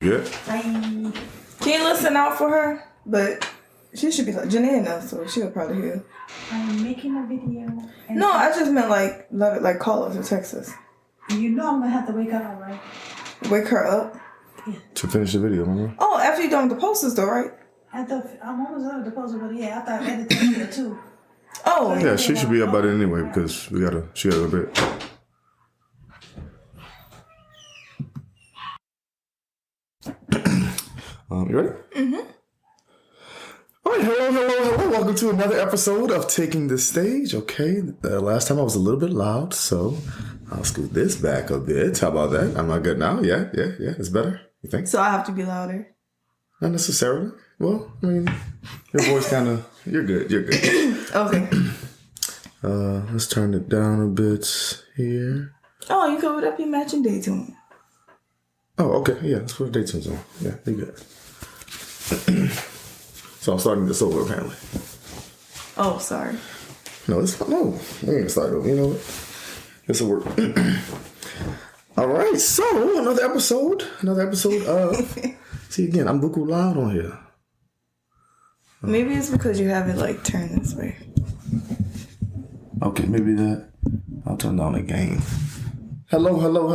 Yeah. Bye. Can you listen out for her? But she should be like Janae enough, so she'll probably hear. I'm making a video. No, I just meant like let it like call us or text us. You know I'm gonna have to wake her up, right? Wake her up. Yeah. To finish the video, remember? Oh, after you're done with the posters though, right? I'm almost done with the poster, but yeah, after I edit the video too. Oh. Yeah, she should be up by then anyway because she got a bit. You ready? Mm-hmm. All right, hello. Welcome to another episode of Taking the Stage. Okay, last time I was a little bit loud, so I'll scoot this back a bit. How about that? Am I good now? Yeah. It's better. You think? So I have to be louder. Not necessarily. Well, I mean, your voice kind of. You're good. Okay. Let's turn it down a bit here. Oh, you covered up your matching day tune. Oh, okay. Yeah, let's put a day tunes on. Yeah, you good. So I'm starting this over apparently. Oh, sorry. No, it's fine. No, we ain't gonna start over. You know what? This'll work. All right, so another episode of. See again, I'm buku loud on here. Maybe it's because you have it like turned this way. Okay, maybe that. I'll turn down the gain. Hello. Hello.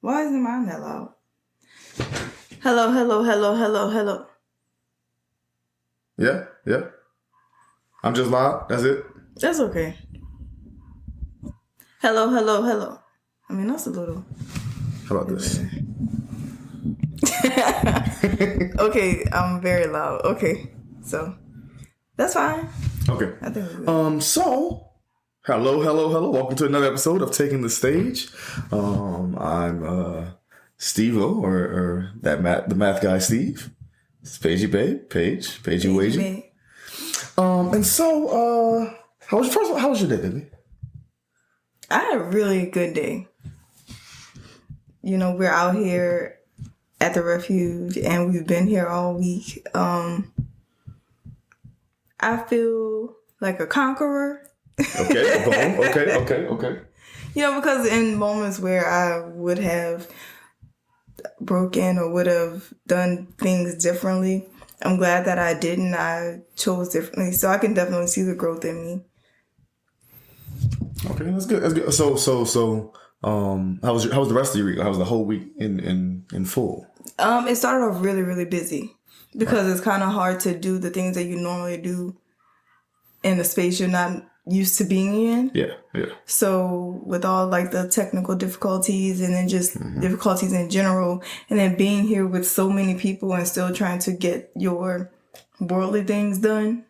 Why isn't mine that loud? Hello. Yeah. I'm just loud. That's it. That's okay. Hello. I mean, that's a little. How about this? Okay, I'm very loud. Okay, so that's fine. Okay. I think we're good. So, hello. Welcome to another episode of Taking the Stage. I'm Steve-O, or the math guy Steve. It's Paige, Paige, Wagey. And so, how was your day, baby? I had a really good day. You know, we're out here at the refuge, and we've been here all week. I feel like a conqueror. Okay. You know, because in moments where I would have broken or would have done things differently, I'm glad that I didn't. I chose differently, so I can definitely see the growth in me. Okay, that's good. So, how was the rest of your week? How was the whole week in full? It started off really, really busy because It's kind of hard to do the things that you normally do in a space you're not used to being in. Yeah. So with all like the technical difficulties and then just difficulties in general, and then being here with so many people and still trying to get your worldly things done,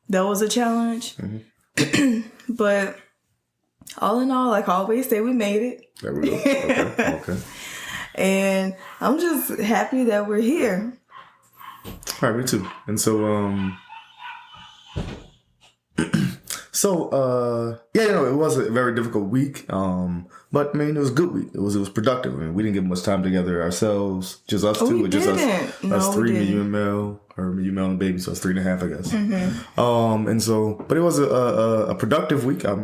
that was a challenge. But all in all, like I always say, we made it. There we go. Okay. And I'm just happy that we're here. All right, me too. And so, it was a very difficult week. But I mean, it was a good week. It was productive. I mean, we didn't get much time together ourselves, just us two, just us three, me, you and Mel, or me, you, Mel, and baby. So it's 3.5, I guess. And so, but it was a productive week. I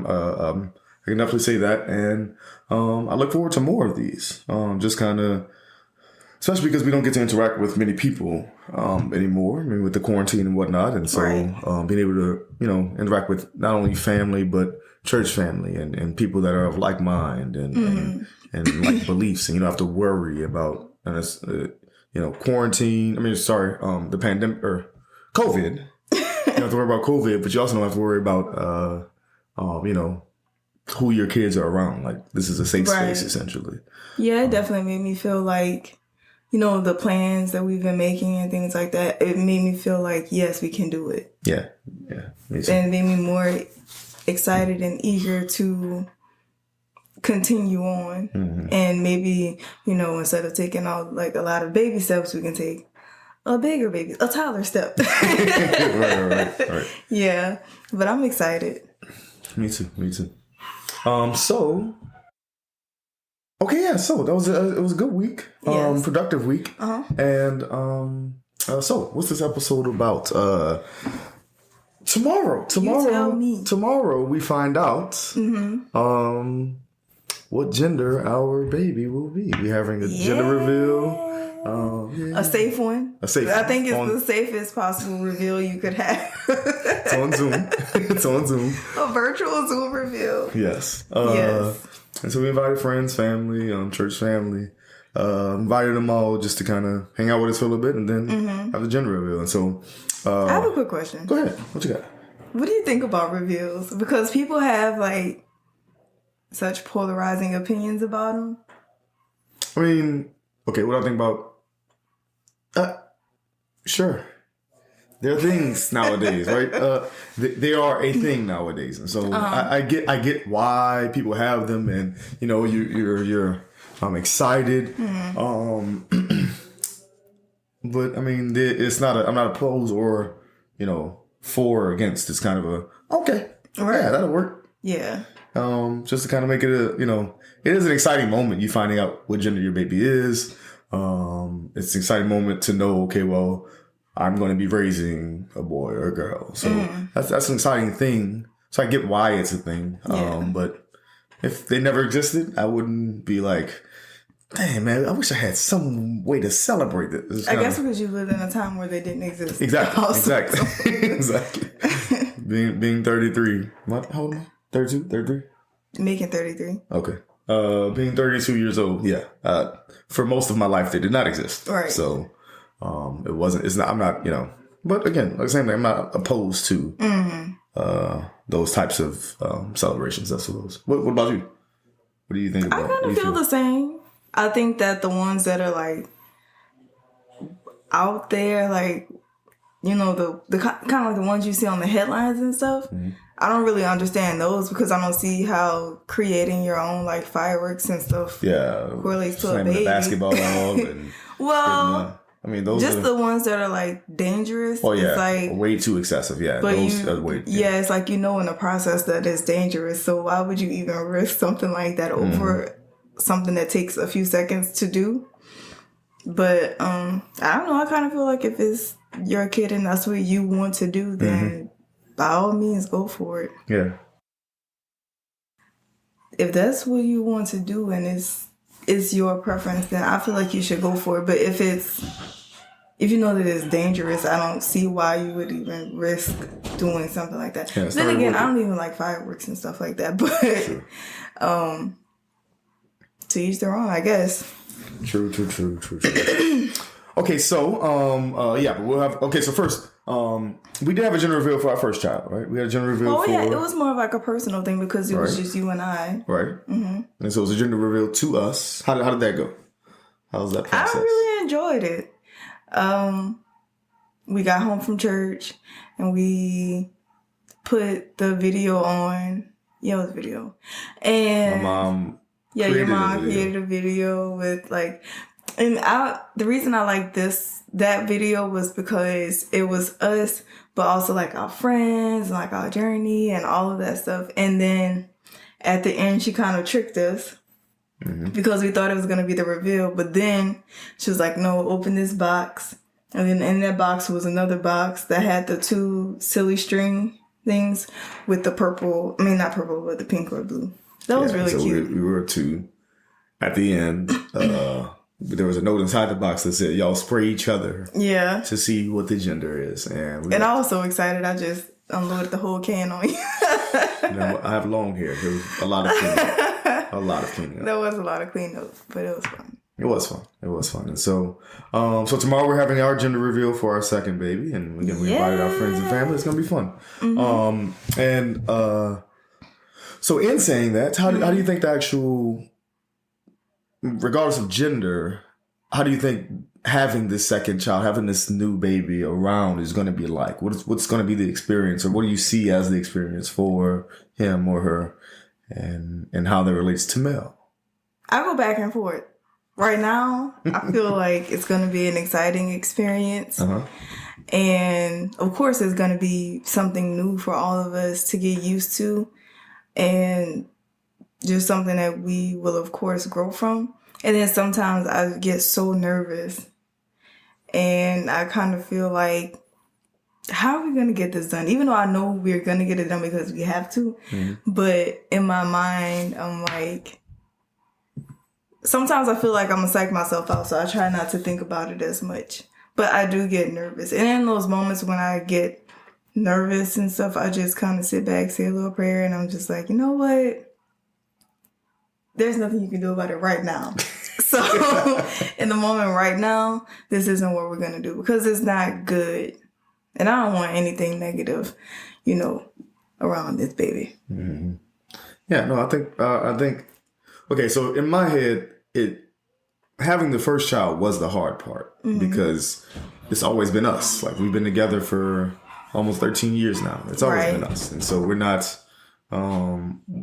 can definitely say that, and I look forward to more of these. Just kind of. Especially because we don't get to interact with many people anymore. I mean, with the quarantine and whatnot. And so being able to, interact with not only family, but church family and people that are of like mind and like beliefs. And you don't have to worry about, quarantine. The pandemic or COVID. You don't have to worry about COVID, but you also don't have to worry about, who your kids are around. Like, this is a safe space, essentially. Yeah, it definitely made me feel like, the plans that we've been making and things like that, it made me feel like, yes, we can do it. Yeah. Me too. And it made me more excited and eager to continue on. And maybe, instead of taking out like a lot of baby steps, we can take a toddler step. Right. Yeah, but I'm excited. Me too. So that was it was a good week, yes. Productive week, and so what's this episode about? Tomorrow we find out what gender our baby will be. We're having a gender reveal. A safe one. A safe I think it's the safest possible reveal you could have. It's on Zoom. It's on Zoom. A virtual Zoom reveal. Yes. Yes. And so we invited friends, family, church family. Invited them all just to kind of hang out with us for a little bit and then have a gender reveal. And so... I have a quick question. Go ahead. What you got? What do you think about reveals? Because people have, like, such polarizing opinions about them. I mean, okay, what I think about... Sure. There are things nowadays, right? They are a thing nowadays, and so I get why people have them, and you know, you're excited. But I mean, it's not. I'm not opposed or for or against. It's kind of a okay, right? Yeah, that'll work. Yeah. Just to kind of make it it is an exciting moment. You finding out what gender your baby is. It's an exciting moment to know, okay, well, I'm going to be raising a boy or a girl. So that's an exciting thing. So I get why it's a thing. But if they never existed, I wouldn't be like, dang, man, I wish I had some way to celebrate this. I guess because you lived in a time where they didn't exist. Exactly. Also. Exactly. Being 33. How old am I? 32? 33? Making 33. Okay. Being 32 years old, yeah. For most of my life, they did not exist. Right. So, I'm not, but again, like same thing, I'm not opposed to those types of celebrations, I suppose. What about you? What do you think about it? I kind of feel the same. I think that the ones that are like out there, like, the kind of like the ones you see on the headlines and stuff, I don't really understand those because I don't see how creating your own like fireworks and stuff correlates to a baby. The basketball and well, I mean, those just are the ones that are like dangerous. Oh yeah, it's like way too excessive. Yeah, but those it's like in the process that it's dangerous. So why would you even risk something like that over something that takes a few seconds to do? But I don't know. I kind of feel like if it's your kid and that's what you want to do, then by all means go for it. Yeah. If that's what you want to do and it's your preference, then I feel like you should go for it. But if you know that it's dangerous, I don't see why you would even risk doing something like that. Yeah, then again, I don't even like fireworks and stuff like that. But to each their own, I guess. True. Okay, so but we'll have. Okay, so first, we did have a gender reveal for our first child, right? We had a gender reveal. Oh yeah, it was more of like a personal thing because it was just you and I, right? Mm-hmm. And so it was a gender reveal to us. How did that go? How was that process? I really enjoyed it. We got home from church and we put the video on. Yeah, it was a video, and my mom. Yeah, your mom created a video with like, and the reason I like that video was because it was us, but also like our friends, and like our journey and all of that stuff. And then at the end, she kind of tricked us because we thought it was going to be the reveal. But then she was like, no, open this box. And then in that box was another box that had the two silly string things with the purple, not purple, but the pink or blue. That was really cute. We were to, at the end, there was a note inside the box that said, y'all spray each other to see what the gender is. And I was so excited, I just unloaded the whole can on you. I have long hair. There was a lot of cleaning. There was a lot of cleanup, but it was fun. It was fun. And so tomorrow we're having our gender reveal for our second baby. And again, we invited our friends and family. It's going to be fun. So in saying that, how do you think the actual, regardless of gender, how do you think having this second child, having this new baby around is going to be like? What's going to be the experience, or what do you see as the experience for him or her, and how that relates to Mel? I go back and forth. Right now, I feel like it's going to be an exciting experience. And of course, it's going to be something new for all of us to get used to. And just something that we will, of course, grow from. And then sometimes I get so nervous. And I kind of feel like, how are we going to get this done? Even though I know we're going to get it done because we have to. But in my mind, I'm like, sometimes I feel like I'm gonna psych myself out, so I try not to think about it as much. But I do get nervous. And in those moments when I get nervous and stuff, I just kind of sit back, say a little prayer, and I'm just like, you know what? There's nothing you can do about it right now. So in the moment right now, this isn't what we're going to do because it's not good. And I don't want anything negative, around this baby. Mm-hmm. Yeah, no, I think, okay, so in my head, having the first child was the hard part because it's always been us. Like we've been together for almost 13 years now. It's always been us. And so we're not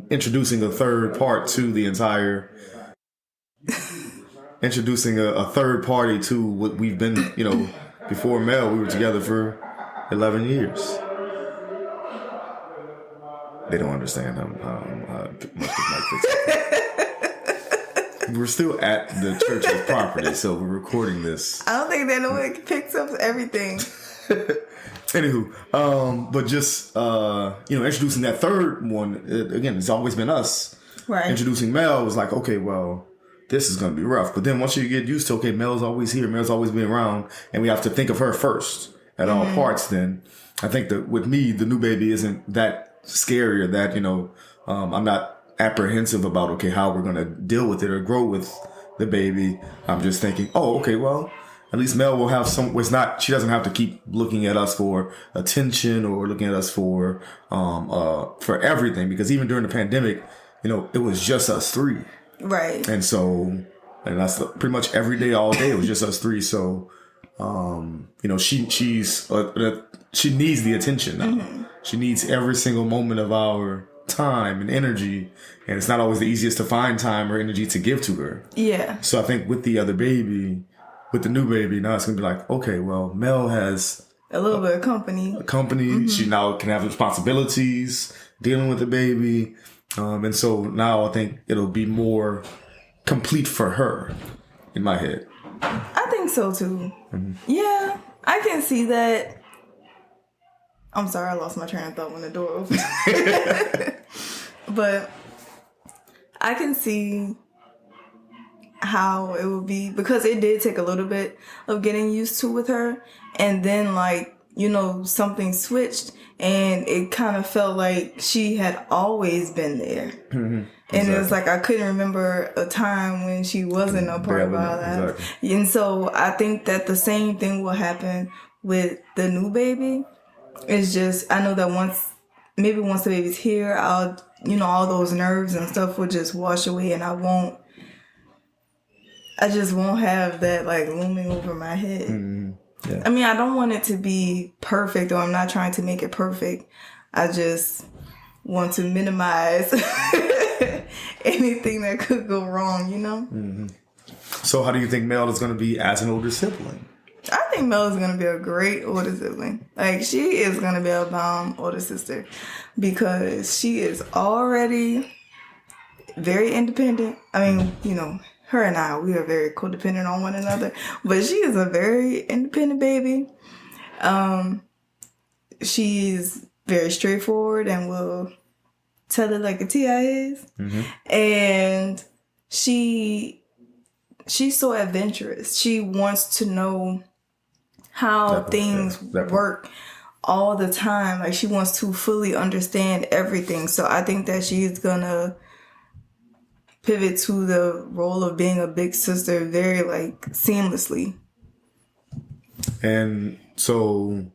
introducing a third part to the entire, introducing a third party to what we've been, before Mel, we were together for 11 years. They don't understand how much this mic fits. We're still at the church's property, so we're recording this. I don't think they know it picks up everything. Anywho, but just, introducing that third one, again, it's always been us. Right. Introducing Mel was like, okay, well, this is going to be rough. But then once you get used to, okay, Mel's always here, Mel's always been around, and we have to think of her first at all parts, then I think that with me, the new baby isn't that scary or that, I'm not apprehensive about, okay, how we're going to deal with it or grow with the baby. I'm just thinking, oh, okay, well, at least Mel will have she doesn't have to keep looking at us for attention or looking at us for everything. Because even during the pandemic, it was just us three. Right. And that's pretty much every day, all day, it was just us three. So, she needs the attention now. Mm-hmm. She needs every single moment of our time and energy. And it's not always the easiest to find time or energy to give to her. Yeah. So I think with the other baby, with the new baby, now it's going to be like, okay, well, Mel has a little bit of company. Mm-hmm. She now can have responsibilities dealing with the baby. And so now I think it'll be more complete for her in my head. I think so too. Mm-hmm. Yeah, I can see that. I'm sorry, I lost my train of thought when the door opened. But I can see how it would be, because it did take a little bit of getting used to with her. And then something switched and it kind of felt like she had always been there. Mm-hmm. And it was like I couldn't remember a time when she wasn't a part of our lives. Exactly. And so I think that the same thing will happen with the new baby. It's just, I know that once the baby's here, I'll, all those nerves and stuff will just wash away, and I just won't have that looming over my head. Mm-hmm. Yeah. I mean, I don't want it to be perfect, or I'm not trying to make it perfect. I just want to minimize anything that could go wrong, Mm-hmm. So how do you think Mel is going to be as an older sibling? I think Mel is going to be a great older sibling. She is going to be a bomb older sister because she is already very independent. I mean, her and I, we are very codependent on one another, but she is a very independent baby. She's very straightforward and will tell it like a TI is. Mm-hmm. And she's so adventurous. She wants to know how things work all the time. She wants to fully understand everything. So I think that she's gonna pivot to the role of being a big sister very seamlessly. And so,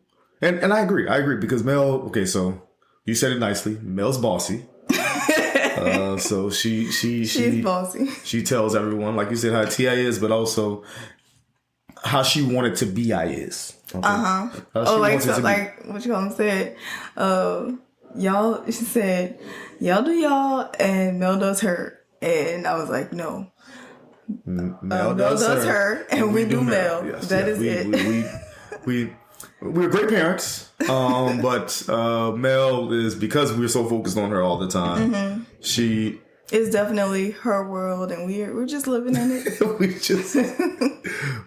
and I agree because Mel, okay, so you said it nicely. Mel's bossy. So she's bossy. She tells everyone, like you said, how T.I. is, but also how she wanted to be I is. Okay? What you call him said, she said, y'all do y'all and Mel does her. And I was like, no. Mel does her and we do Mel. Yes, that is it. We're great parents, but Mel is, because we're so focused on her all the time. Mm-hmm. She is definitely her world, and we're just living in it.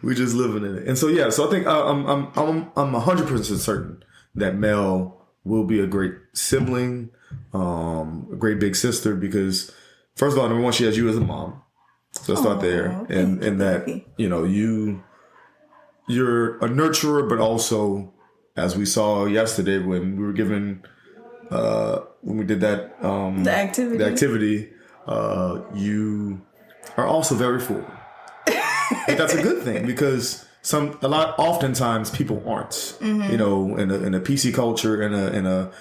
we're just living in it. And so so I think I'm 100% certain that Mel will be a great sibling, a great big sister, because first of all, number one, she has you as a mom. So start there, and that you're a nurturer, but also, as we saw yesterday when we were given when we did that the activity, you are also very forward. But that's a good thing because oftentimes people aren't. In a PC culture, in a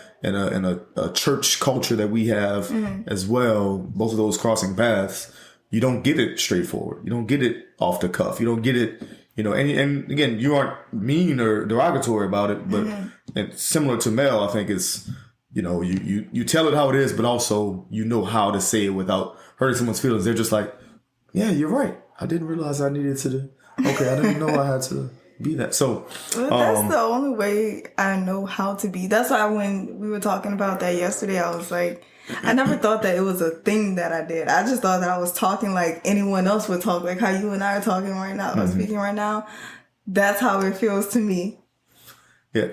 church culture that we have as well. Both of those crossing paths. You don't get it straightforward. You don't get it off the cuff. You don't get it, and again, you aren't mean or derogatory about it, but it's similar to Mel. I think it's, you tell it how it is, but also how to say it without hurting someone's feelings. They're just like, yeah, you're right. I didn't realize I needed to. Okay, I didn't know I had to be that. So that's the only way I know how to be. That's why when we were talking about that yesterday, I was like, I never thought that it was a thing that I did. I just thought that I was talking like anyone else would talk, like how you and I are talking right now, or speaking right now. That's how it feels to me. Yeah,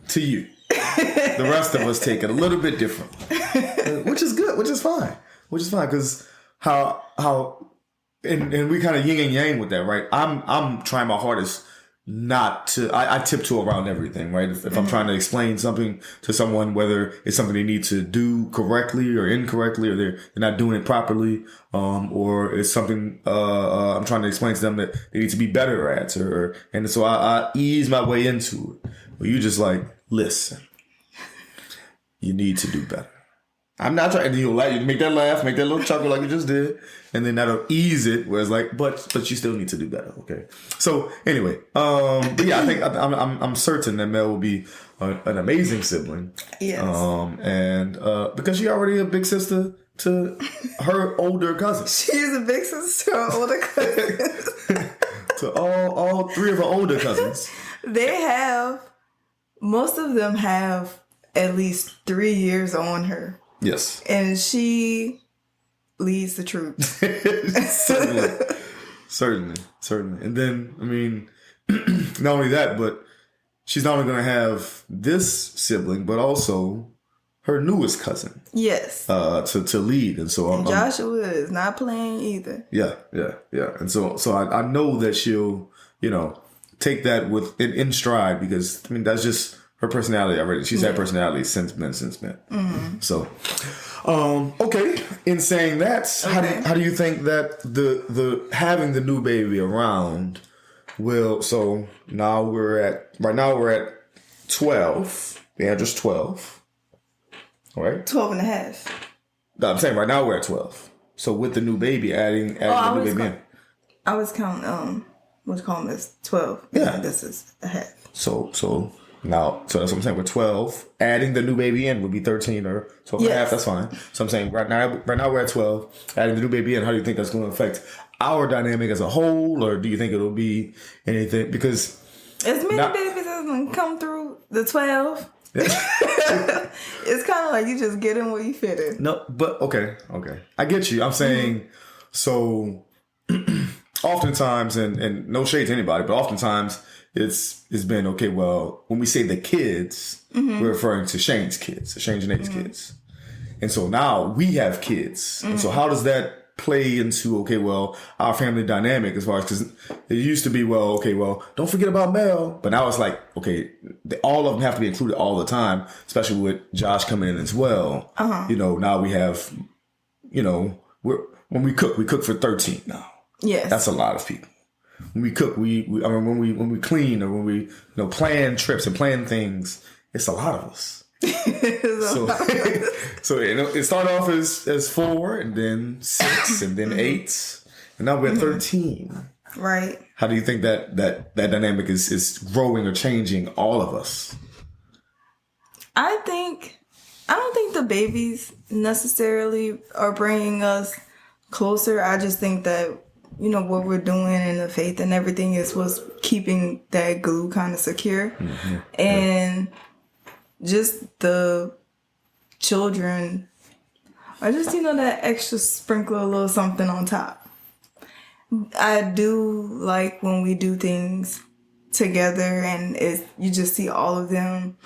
to you. The rest of us take it a little bit different, which is good, which is fine, because how and we kind of yin and yang with that, right? I'm trying my hardest not to. I tiptoe around everything, right? If I'm trying to explain something to someone, whether it's something they need to do correctly or incorrectly, or they're not doing it properly, or it's something I'm trying to explain to them that they need to be better at, and so I ease my way into it. But you just like, listen, you need to do better. I'm not trying to make that laugh, make that little chuckle like you just did, and then that'll ease it. Where it's like, but you still need to do better, okay? So anyway, but yeah, I think I'm certain that Mel will be an amazing sibling. Yes. And because she's already a big sister to her older cousin. She's a big sister to her older cousin. To all three of her older cousins. Most of them have at least 3 years on her. Yes. And she leads the troops. Certainly. And then, I mean, not only that, but she's not only going to have this sibling, but also her newest cousin. Yes. To lead. And so Joshua is not playing either. Yeah. And so I know that she'll, take that in stride, because, I mean, that's just her personality already. She's had personality since men. Mm-hmm. So, okay. In saying that, how do you think that the having the new baby around will? So now we're at 12. The age is 12. All right. 12 and a half. No, I'm saying right now we're at 12. So with the new baby, adding the new baby in. I was counting. What's called this 12. Yeah. This is a half. So. Now, so that's what I'm saying. We're 12. Adding the new baby in would be 13 or 12 and a half. That's fine. So I'm saying right now we're at 12. Adding the new baby in, how do you think that's going to affect our dynamic as a whole? Or do you think it'll be anything? Because as many babies as can come through the 12, it's kind of like you just get in where you fit in. No, but okay. I get you. I'm saying, so oftentimes, and no shade to anybody, but oftentimes, it's been, okay, well, when we say the kids, we're referring to Shane's kids, Shane and Nate's kids. And so now we have kids. And so how does that play into, okay, well, our family dynamic as far as, because it used to be, well, okay, well, don't forget about Mel. But now it's like, okay, all of them have to be included all the time, especially with Josh coming in as well. Now we have, when we cook for 13 now. Yes. That's a lot of people. When we cook, when we clean, or when we plan trips and plan things, it's a lot of us. So it started off as 4, and then 6, and then 8, and now we're at 13. Right. How do you think that dynamic is growing or changing all of us? I don't think the babies necessarily are bringing us closer. I just think that what we're doing and the faith and everything is what's keeping that glue kind of secure. Mm-hmm. And just the children are just, that extra sprinkle a little something on top. I do like when we do things together and you just see all of them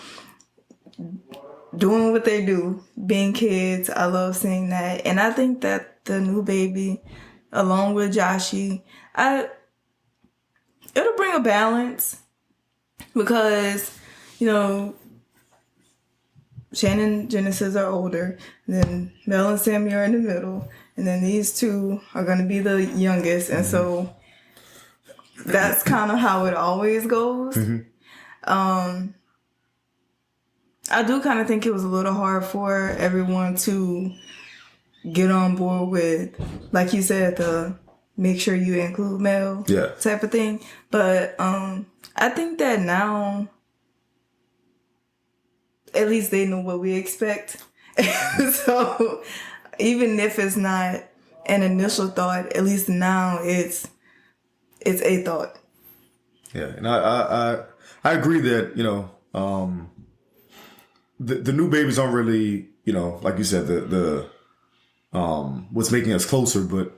doing what they do, being kids. I love seeing that. And I think that the new baby along with Joshie, it'll bring a balance because, you know, Shannon and Genesis are older, and then Mel and Sammy are in the middle, and then these two are going to be the youngest, and so that's kind of how it always goes. I do kind of think it was a little hard for everyone to get on board with, like you said, the make sure you include Mel type of thing. But I think that now, at least they know what we expect. So even if it's not an initial thought, at least now it's a thought. Yeah, and I agree that, you know, the new babies aren't really, you know, like you said, the what's making us closer, but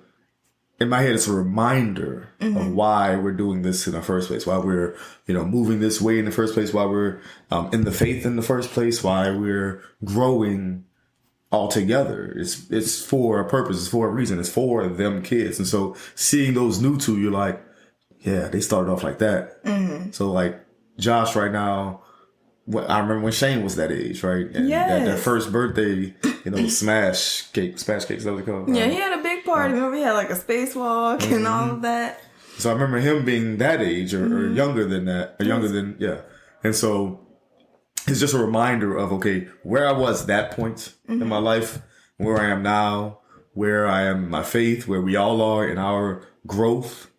in my head, it's a reminder of why we're doing this in the first place, why we're, you know, moving this way in the first place, why we're in the faith in the first place, why we're growing all together. It's for a purpose. It's for a reason. It's for them kids. And so seeing those new two, you're like, yeah, they started off like that. So like Josh right now, I remember when Shane was that age, right? And that first birthday, you know, smash cake, is that what they call it? Yeah, he had a big party. Remember, he had like a spacewalk and all of that. So I remember him being that age or younger than that, or younger than, And so it's just a reminder of, okay, where I was at that point in my life, where I am now, where I am in my faith, where we all are in our growth.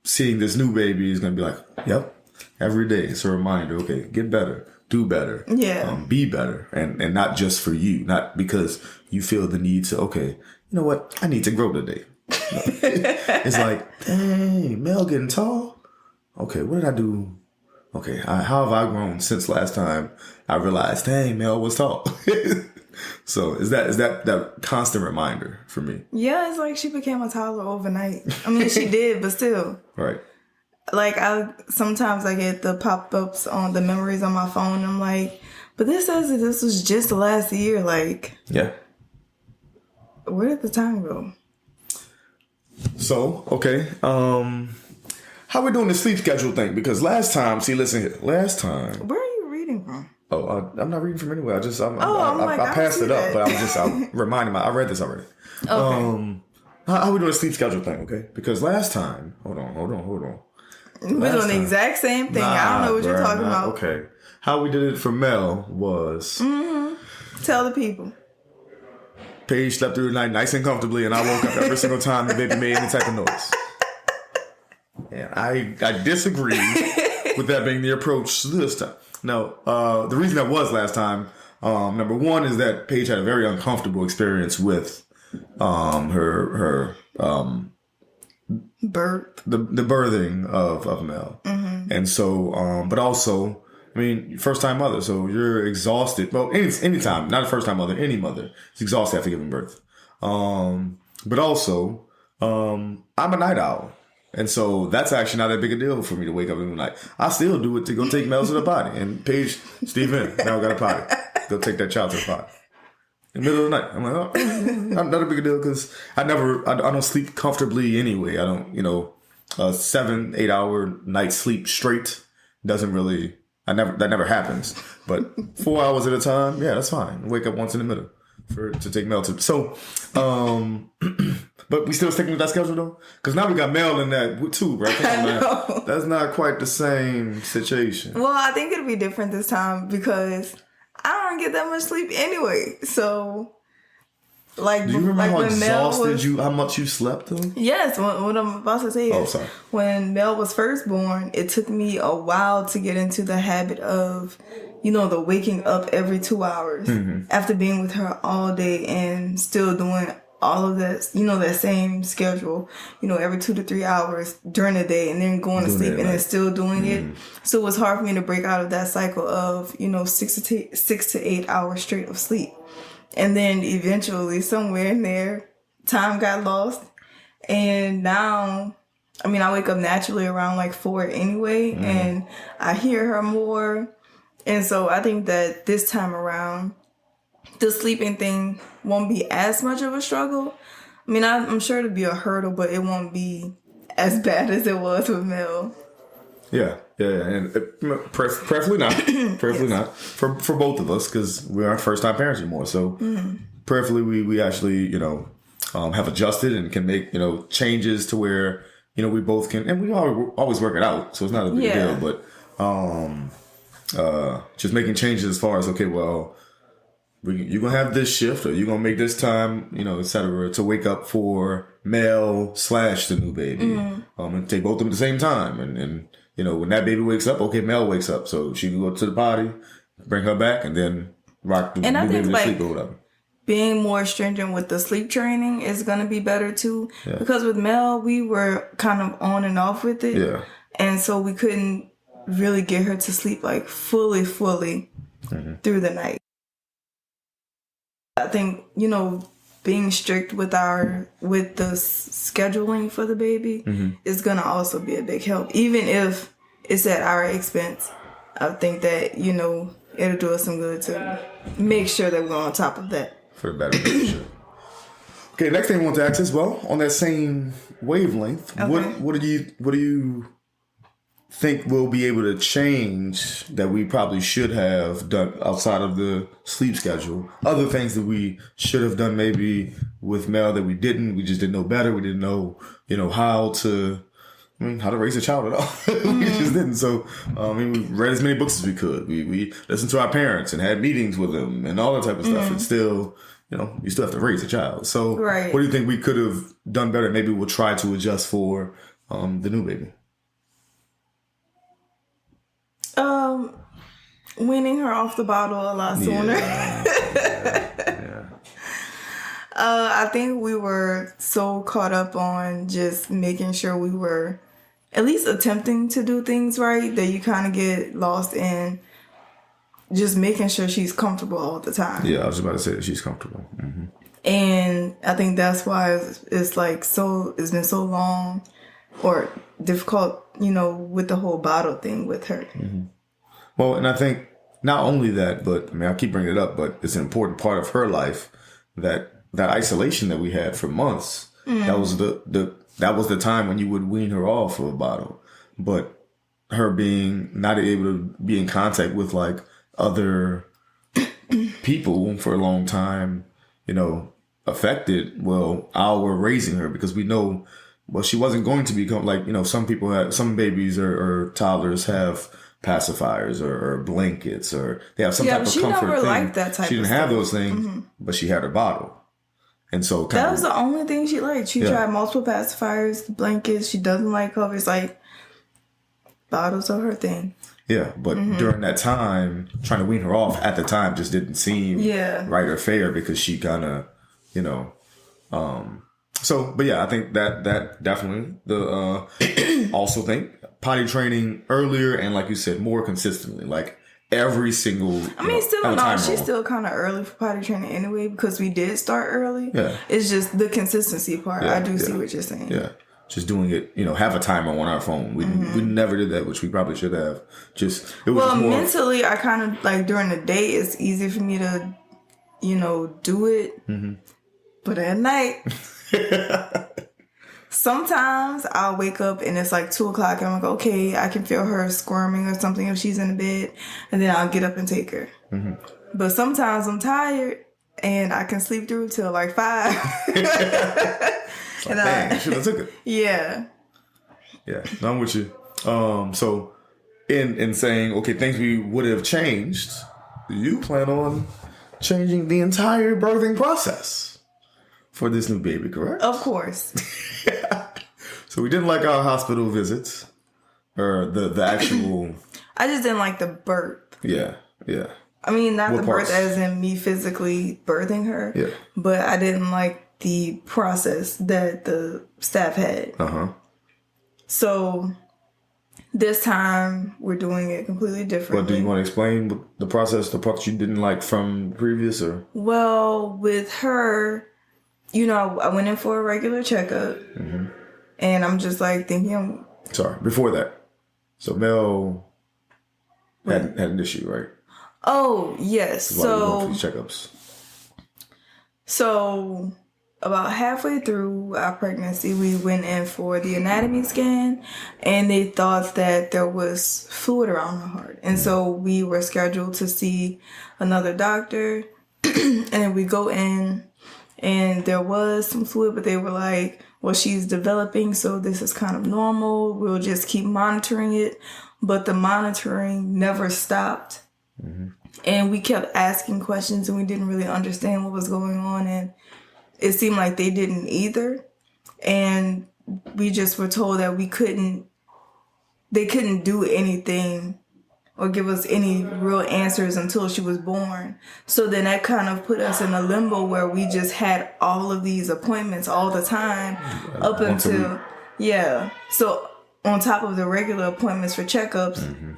Seeing this new baby is going to be like, yep. Every day, it's a reminder. Okay, get better, do better, be better, and not just for you, not because you feel the need to. Okay, you know what? I need to grow today. It's like, dang, Mel getting tall. Okay, what did I do? Okay, how have I grown since last time I realized, dang, Mel was tall. So is that constant reminder for me? Yeah, it's like she became a toddler overnight. I mean, she did, but still, right. Like, sometimes I get the pop-ups on the memories on my phone. I'm like, but this says that this was just the last year. Like, where did the time go? So, okay. How we doing the sleep schedule thing? Because last time, where are you reading from? Oh, I'm not reading from anywhere. I passed it up, but I'm reminding I read this already. Okay. How we doing the sleep schedule thing? Okay. Because last time, hold on. We're doing the exact same thing. I don't know what you're talking about. Okay. How we did it for Mel was... Tell the people. Paige slept through the night nice and comfortably, and I woke up every single time the baby made any type of noise. And I disagree with that being the approach this time. No, the reason that was last time, number one is that Paige had a very uncomfortable experience with her birth, the birthing of Mel, and so but also, I mean, first time mother, so you're exhausted. Well, any time, not a first time mother, any mother is exhausted after giving birth. But also, I'm a night owl, and so that's actually not that big a deal for me to wake up in the night. I still do it to go take Mel to the potty, and Paige, Stephen, now got a potty. Go take that child to the potty. In the middle of the night. I'm like, not a big deal because I don't sleep comfortably anyway. I don't, 7-8 hour night sleep straight doesn't really, that never happens. But 4 hours at a time, yeah, that's fine. Wake up once in the middle to take Mel to. So, but we still sticking with that schedule though? Because now we got Mel in that too, right? I know. That's not quite the same situation. Well, I think it'll be different this time because I don't get that much sleep anyway. So, like, do you remember how exhausted how much you slept though? Yes, what I'm about to say is, when Mel was first born, it took me a while to get into the habit of, the waking up every 2 hours after being with her all day and still doing all of that, that same schedule, every 2 to 3 hours during the day and then going to sleep and then still doing it. So it was hard for me to break out of that cycle of, 6 to 8 hours straight of sleep. And then eventually somewhere in there, time got lost. And now, I wake up naturally around like 4 anyway, and I hear her more. And so I think that this time around, the sleeping thing won't be as much of a struggle. I mean, I'm sure it'll be a hurdle, but it won't be as bad as it was with Mel. Yeah, and preferably not. Preferably not for both of us, because we aren't first time parents anymore. So preferably we actually have adjusted and can make changes to where we both can, and we always work it out, so it's not a big deal. But just making changes as far as you're gonna have this shift, or you're gonna make this time, etc. to wake up for Mel / the new baby, and take both of them at the same time, and when that baby wakes up, okay, Mel wakes up, so she can go to the potty, bring her back, and then rock the new baby to sleep or whatever. Being more stringent with the sleep training is gonna be better too, because with Mel we were kind of on and off with it, and so we couldn't really get her to sleep like fully through the night. I think, being strict with the scheduling for the baby is going to also be a big help. Even if it's at our expense, I think that, it'll do us some good to make sure that we're on top of that. For the better picture. Okay, next thing I want to ask is, on that same wavelength, what do you think we'll be able to change that we probably should have done outside of the sleep schedule? Other things that we should have done maybe with Mel that we didn't. We just didn't know better. We didn't know, how to raise a child at all. We just didn't. So, we read as many books as we could. We listened to our parents and had meetings with them and all that type of stuff. And still, you still have to raise a child. So what do you think we could have done better? Maybe we'll try to adjust for the new baby. Weaning her off the bottle a lot sooner. I think we were so caught up on just making sure we were at least attempting to do things right that you kind of get lost in just making sure she's comfortable all the time. Yeah, I was about to say that she's comfortable. Mm-hmm. And I think that's why it's been so long or difficult, with the whole bottle thing with her. Mm-hmm. Well, and I think not only that, but I keep bringing it up, but it's an important part of her life that isolation that we had for months. That was that was the time when you would wean her off of a bottle. But her being not able to be in contact with like other people for a long time, affected our raising her, because we know she wasn't going to become like some babies or toddlers have pacifiers or blankets, or they have some type of comfort never thing. Liked that type she didn't of have those things, but she had her bottle. And so that was the only thing she liked. She tried multiple pacifiers, blankets. She doesn't like covers. Like, bottles are her thing. Yeah, but during that time, trying to wean her off at the time just didn't seem right or fair, because she kind of, but yeah, I think that definitely also think potty training earlier and, like you said, more consistently, like every single. She's still kind of early for potty training anyway, because we did start early. Yeah, it's just the consistency part. I do see what you're saying. Yeah. Just doing it, have a timer on our phone. We never did that, which we probably should have. Mentally, I kind of like during the day, it's easy for me to, do it. But at night, sometimes I'll wake up and it's like 2:00 and I'm like, okay, I can feel her squirming or something if she's in the bed, and then I'll get up and take her. But sometimes I'm tired and I can sleep through till like 5. Like, dang, should have took it. Yeah. Yeah, no, I'm with you. So in saying, okay, things we would have changed, you plan on changing the entire birthing process for this new baby, correct? Of course. So we didn't like our hospital visits, or the actual. I just didn't like the birth. Yeah. I mean, not the birth as in me physically birthing her. Yeah. But I didn't like the process that the staff had. So this time we're doing it completely differently. But do you want to explain the process, the part you didn't like from previous, or? Well, with her, I went in for a regular checkup, and I'm just like thinking. Sorry, before that. So Mel had an issue, right? Oh yes. So these checkups. So about halfway through our pregnancy, we went in for the anatomy scan, and they thought that there was fluid around her heart. And so we were scheduled to see another doctor, and then we go in, and there was some fluid, but they were like, well, she's developing, so this is kind of normal. We'll just keep monitoring it. But the monitoring never stopped. Mm-hmm. And we kept asking questions, and we didn't really understand what was going on. And it seemed like they didn't either. And we just were told that they couldn't do anything or give us any real answers until she was born. So then that kind of put us in a limbo where we just had all of these appointments all the time up until, yeah. So on top of the regular appointments for checkups, mm-hmm.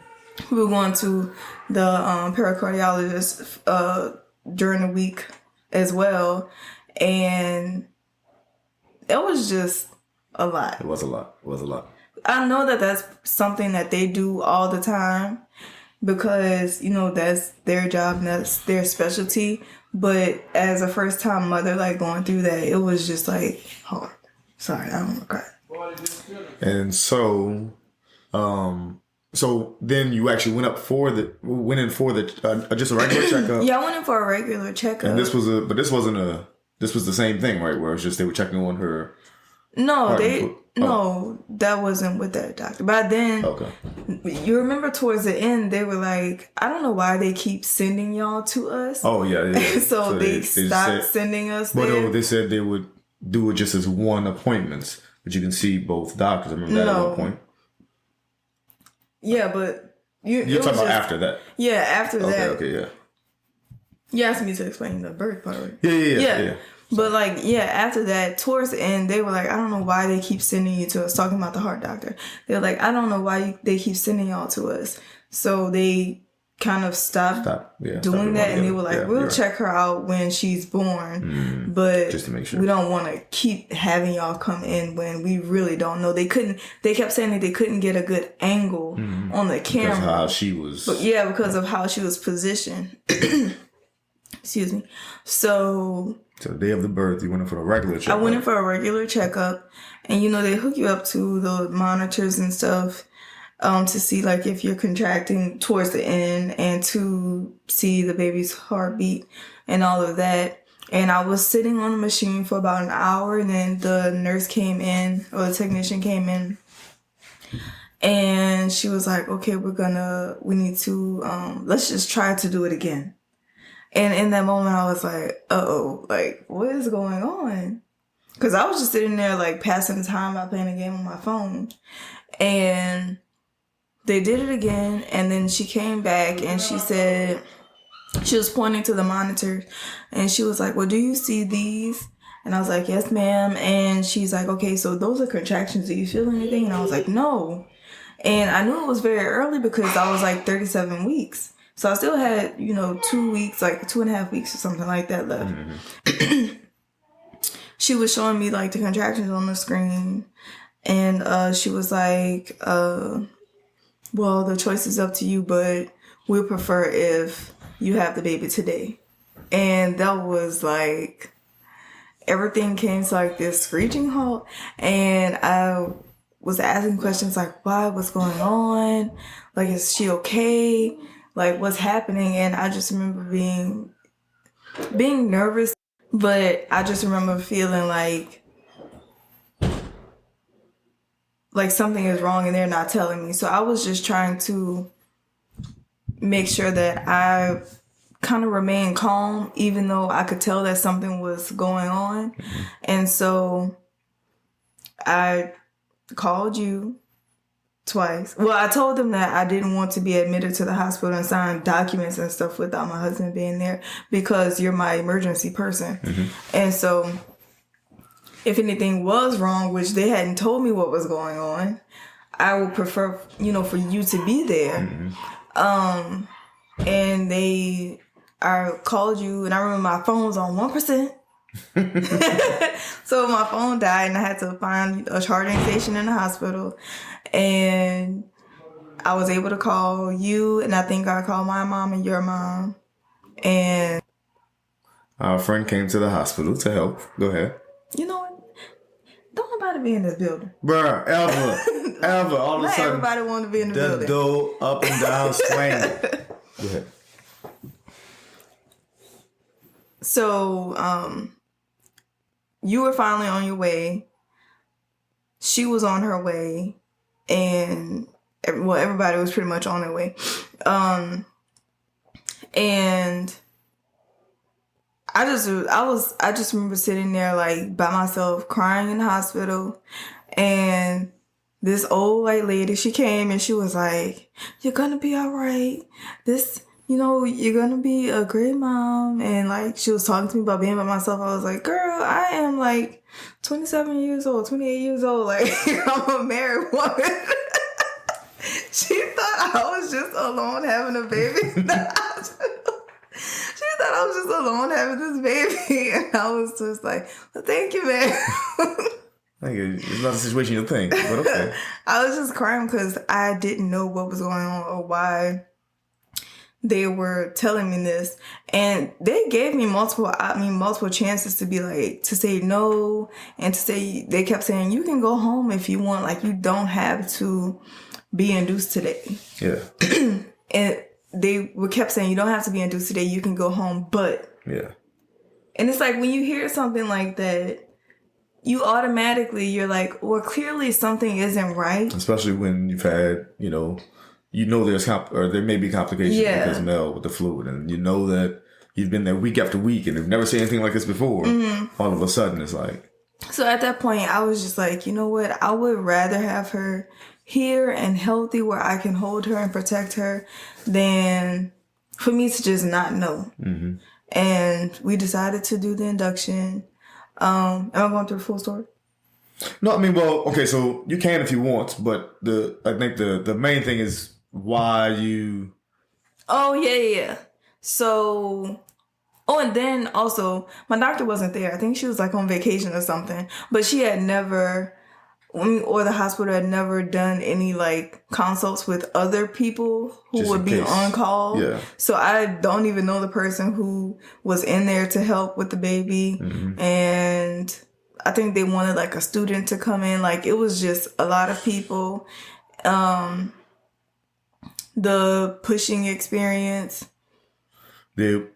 we were going to the pericardiologist during the week as well. And it was just a lot. It was a lot. I know that that's something that they do all the time because, you know, that's their job and that's their specialty. But as a first-time mother, like, going through that, it was just, like, hard. Sorry, I don't want to cry. And so, so then you actually went in for just a regular checkup. Yeah, I went in for a regular checkup. And this was the same thing, right? Where it's just they were checking on her. No, that wasn't with that doctor. But then, okay. You remember towards the end, they were like, I don't know why they keep sending y'all to us. Oh, yeah. so they stopped sending us there. But no, they said they would do it just as one appointment, but you can see both doctors. I remember that at one point. Yeah, but you're talking about after that. Yeah, after that. Okay, yeah. You asked me to explain the birth part, right? Yeah. But after that, towards the end, they were like, I don't know why they keep sending you to us, talking about the heart doctor. They're like, I don't know why they keep sending y'all to us. So they kind of stopped doing that. And they were like, we'll check her out when she's born. But just to make sure. We don't want to keep having y'all come in when we really don't know. They kept saying that they couldn't get a good angle on the camera. Because of how she was. Because of how she was positioned. Excuse me. So the day of the birth, you went in for a regular checkup. I went in for a regular checkup. And, you know, they hook you up to the monitors and stuff to see, like, if you're contracting towards the end and to see the baby's heartbeat and all of that. And I was sitting on the machine for about an hour, and then the nurse came in, or the technician came in. And she was like, okay, we need to, let's just try to do it again. And in that moment, I was like, uh-oh, like, what is going on? Because I was just sitting there, like, passing the time by playing a game on my phone. And they did it again. And then she came back and she said, she was pointing to the monitor. And she was like, well, do you see these? And I was like, yes, ma'am. And she's like, okay, so those are contractions. Do you feel anything? And I was like, no. And I knew it was very early because I was like 37 weeks. So I still had, 2 weeks, like 2.5 weeks or something like that left. Mm-hmm. She was showing me, like, the contractions on the screen. And she was like, well, the choice is up to you, but we'll prefer if you have the baby today. And that was, like, everything came to, like, this screeching halt. And I was asking questions like, why? What's going on? Like, is she okay? Like, what's happening? And I just remember being nervous, but I just remember feeling like something is wrong and they're not telling me. So I was just trying to make sure that I kind of remained calm, even though I could tell that something was going on. And so I called you twice. Well, I told them that I didn't want to be admitted to the hospital and sign documents and stuff without my husband being there because you're my emergency person. Mm-hmm. And so if anything was wrong, which they hadn't told me what was going on, I would prefer, for you to be there. Mm-hmm. And I called you, and I remember my phone was on 1%. So my phone died, and I had to find a charging station in the hospital. And I was able to call you, and I think I called my mom and your mom. And Our friend came to the hospital to help. Go ahead. You know what? Don't nobody be in this building. Bruh, ever. All of a sudden, everybody want to be in the building. The door up and down swinging. Go ahead. So, you were finally on your way. She was on her way. And, everybody was pretty much on their way. And I just remember sitting there like by myself crying in the hospital, and this old white lady, she came and she was like, "You're gonna be all right. You're gonna be a great mom." And like she was talking to me about being by myself. I was like, "Girl, I am like 27 years old, 28 years old. Like I'm a married woman." She thought I was just alone having a baby in the hospital. She thought I was just alone having this baby. And I was just like, well, thank you, man. It's not a situation you think, but okay. I was just crying because I didn't know what was going on or why they were telling me this. And they gave me multiple chances to be like, to say no. And to say, they kept saying, you can go home if you want. Like, you don't have to be induced today. Yeah. And they kept saying, you don't have to be induced today. You can go home. But. Yeah. And it's like when you hear something like that, you automatically, you're like, well, clearly something isn't right. Especially when you've had, there's there may be complications because Mel with the fluid, and you know that you've been there week after week and have never seen anything like this before. Mm-hmm. All of a sudden, it's like. So at that point, I was just like, you know what? I would rather have her here and healthy where I can hold her and protect her than for me to just not know. Mm-hmm. And we decided to do the induction. Am I going through the full story? No, I mean, well, okay, so you can if you want, but I think the main thing is why you. Oh, yeah. So, and then also, my doctor wasn't there. I think she was like on vacation or something, but she had never, or the hospital had never done any like consults with other people who just would be on call. Yeah. So I don't even know the person who was in there to help with the baby. Mm-hmm. And I think they wanted like a student to come in. Like it was just a lot of people. The pushing experience.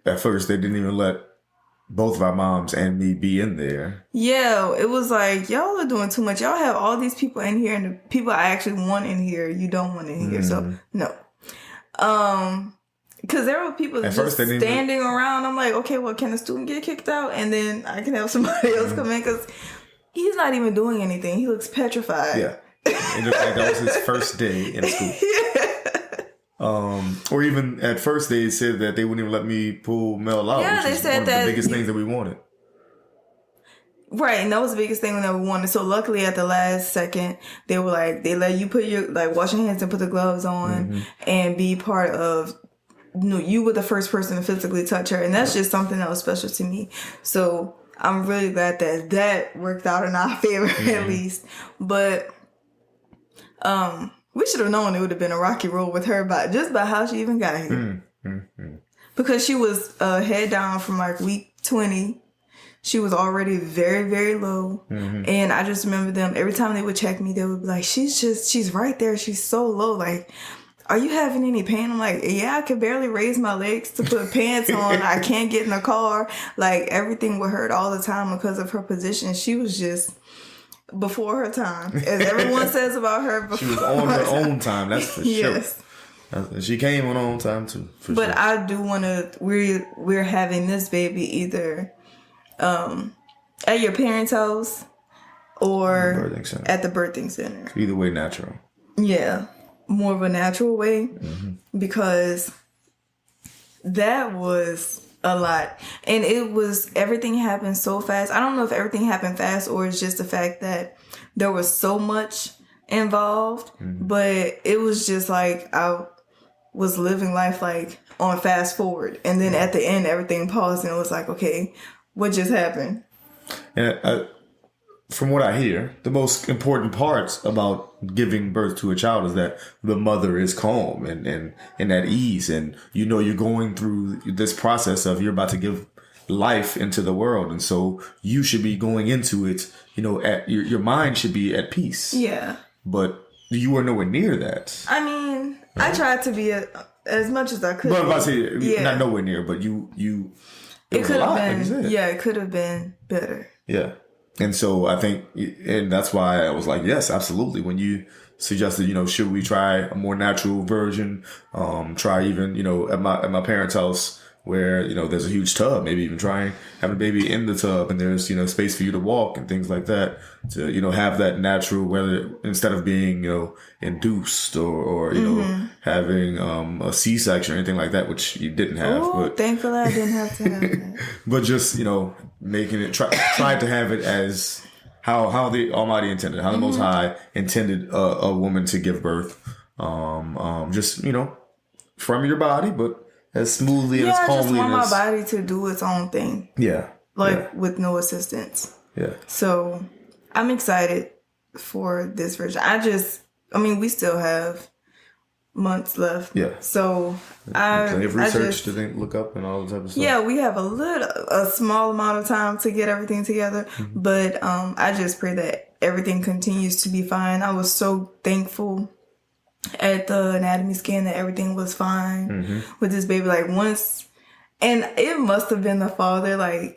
At first they didn't even let both of our moms and me be in there. Yeah, it was like, y'all are doing too much. Y'all have all these people in here, and the people I actually want in here, you don't want in here. So, no. Because there were people just standing around. I'm like, okay, well, can a student get kicked out? And then I can have somebody else come in, because he's not even doing anything. He looks petrified. Yeah. It looked like that was his first day in school. Yeah. Or even at first they said that they wouldn't even let me pull Mel out. Yeah, they said that. The biggest things that we wanted. Right, and that was the biggest thing that we wanted. So luckily at the last second, they were like, they let you put your, like, wash your hands and put the gloves on and be part of, you were the first person to physically touch her. And that's just something that was special to me. So I'm really glad that worked out in our favor at least. But, we should have known it would have been a rocky road with her just by how she even got here. Because she was head down from like week 20. She was already very, very low. Mm-hmm. And I just remember them, every time they would check me, they would be like, she's right there. She's so low. Like, are you having any pain? I'm like, yeah, I can barely raise my legs to put pants on. I can't get in the car. Like, everything would hurt all the time because of her position. She was just before her time, as everyone says about her. She was on her own time, that's for yes. Sure. She came on her own time too. But sure. I do want to. We're having this baby either at your parents' house or at the birthing center. Either way, natural. Yeah, more of a natural way because that was a lot. And everything happened so fast. I don't know if everything happened fast or it's just the fact that there was so much involved, but it was just like I was living life like on fast forward. And then at the end, everything paused and it was like, okay, what just happened? And from what I hear, the most important parts about giving birth to a child is that the mother is calm and at ease. And you're going through this process of you're about to give life into the world. And so you should be going into it, at your mind should be at peace. Yeah. But you were nowhere near that. I mean, I tried to be as much as I could. But if I say not nowhere near, but you it could have been. Yeah, it could have been better. Yeah. And so I think, and that's why I was like, yes, absolutely. When you suggested, should we try a more natural version? Try even, at my parents' house where, there's a huge tub, maybe even trying having a baby in the tub and there's, space for you to walk and things like that to, have that natural, whether instead of being, induced or having, a C-section or anything like that, which you didn't have. Oh, but thankfully I didn't have to have that. But just, making it, try to have it as how the Almighty intended, how the Most High intended a woman to give birth. Just, from your body, but as smoothly and as calmly. I just want my body to do its own thing. Yeah. With no assistance. Yeah. So I'm excited for this version. We still have months left. Yeah. So plenty of research to look up and all that type of stuff. Yeah, we have a small amount of time to get everything together. Mm-hmm. But I just pray that everything continues to be fine. I was so thankful at the anatomy scan that everything was fine with this baby. And it must have been the father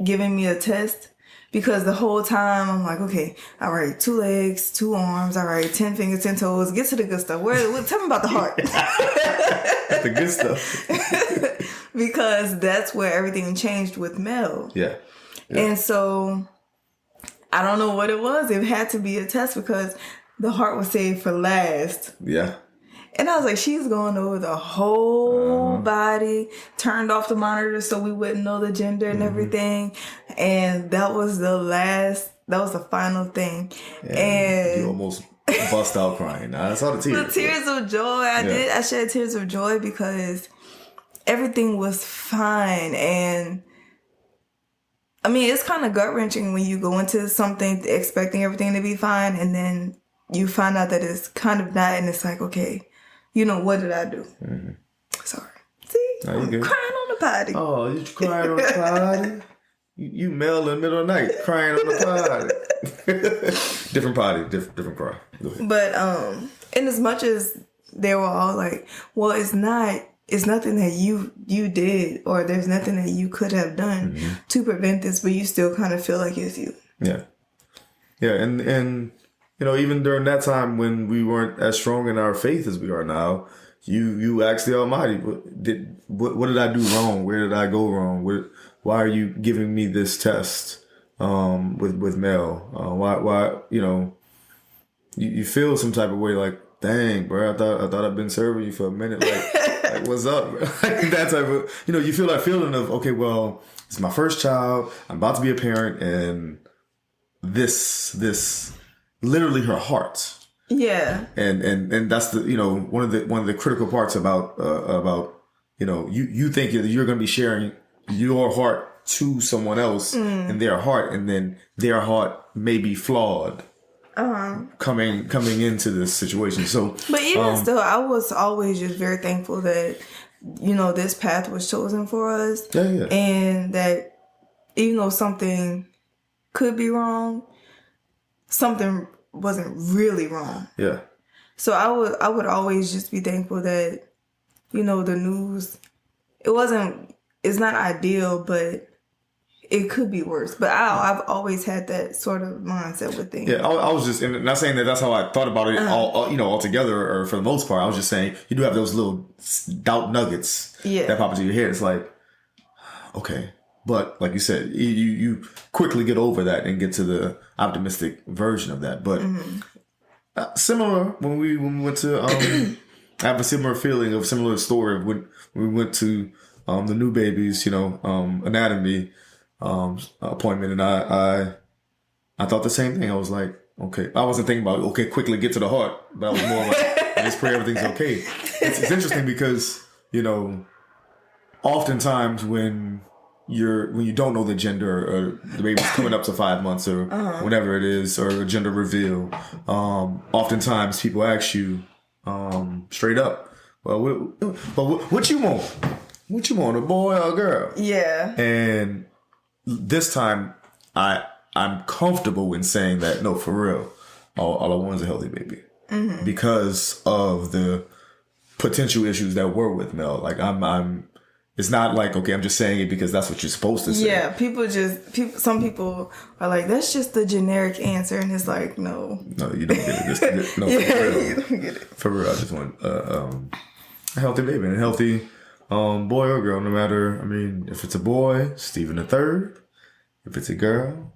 giving me a test, because the whole time I'm like, okay, all right, 2 legs, 2 arms, all right, 10 fingers, 10 toes, get to the good stuff. Tell me about the heart. The good stuff. Because that's where everything changed with Mel. Yeah. And so I don't know what it was. It had to be a test because the heart was saved for last. Yeah. And I was like, she's going over the whole body, turned off the monitor so we wouldn't know the gender and everything. And that was the final thing. And you almost bust out crying. I saw the tears. The tears of joy. I shed tears of joy because everything was fine. And it's kind of gut wrenching when you go into something expecting everything to be fine and then you find out that it's kind of not, and it's like, okay, what did I do? Mm-hmm. Sorry. See? I'm crying on the potty. Oh, you crying on the potty? You Mel in the middle of the night crying on the potty. Different potty, different cry. Go ahead. But, and as much as they were all like, well, it's nothing that you did, or there's nothing that you could have done to prevent this, but you still kind of feel like it's you. Yeah. Yeah, and even during that time when we weren't as strong in our faith as we are now, you asked the Almighty, what did I do wrong? Where did I go wrong? Why are you giving me this test with Mel? Why you feel some type of way like, dang, bro, I thought I've been serving you for a minute, like what's up? That type of, you feel that feeling of, okay, well, it's my first child, I'm about to be a parent, and this literally her heart. Yeah. And that's the, one of the critical parts about you think that you're going to be sharing your heart to someone else and their heart, and then their heart may be flawed. Coming into this situation. So, but even still, I was always just very thankful that, this path was chosen for us. Yeah. And that even though something could be wrong, something wasn't really wrong. Yeah. So I would always just be thankful that, the news, it's not ideal, but it could be worse. But I've always had that sort of mindset with things. Yeah, I was just, and not saying that that's how I thought about it all together, or for the most part. I was just saying you do have those little doubt nuggets that pop into your head. It's like, okay. But like you said, you quickly get over that and get to the optimistic version of that. But similar when we went to, I have a similar feeling of similar story when we went to the new baby's, anatomy appointment, and I thought the same thing. I was like, okay, I wasn't thinking about quickly get to the heart, but I was more like, I just pray everything's okay. It's interesting because oftentimes when you don't know the gender, or the baby's coming up to 5 months, or whatever it is, or a gender reveal, oftentimes people ask you straight up, well, what you want? what you want, a boy or a girl? Yeah. And this time, I'm comfortable in saying that, no, for real, all I want is a healthy baby. Mm-hmm. Because of the potential issues that were with Mel. Like, it's not like, okay, I'm just saying it because that's what you're supposed to say. Yeah, some people are like, that's just the generic answer. And it's like, no. No, you don't get it. No, yeah, for real. you don't get it. For real, I just want a healthy baby and a healthy boy or girl, no matter, I mean, if it's a boy, Stephen III. If it's a girl,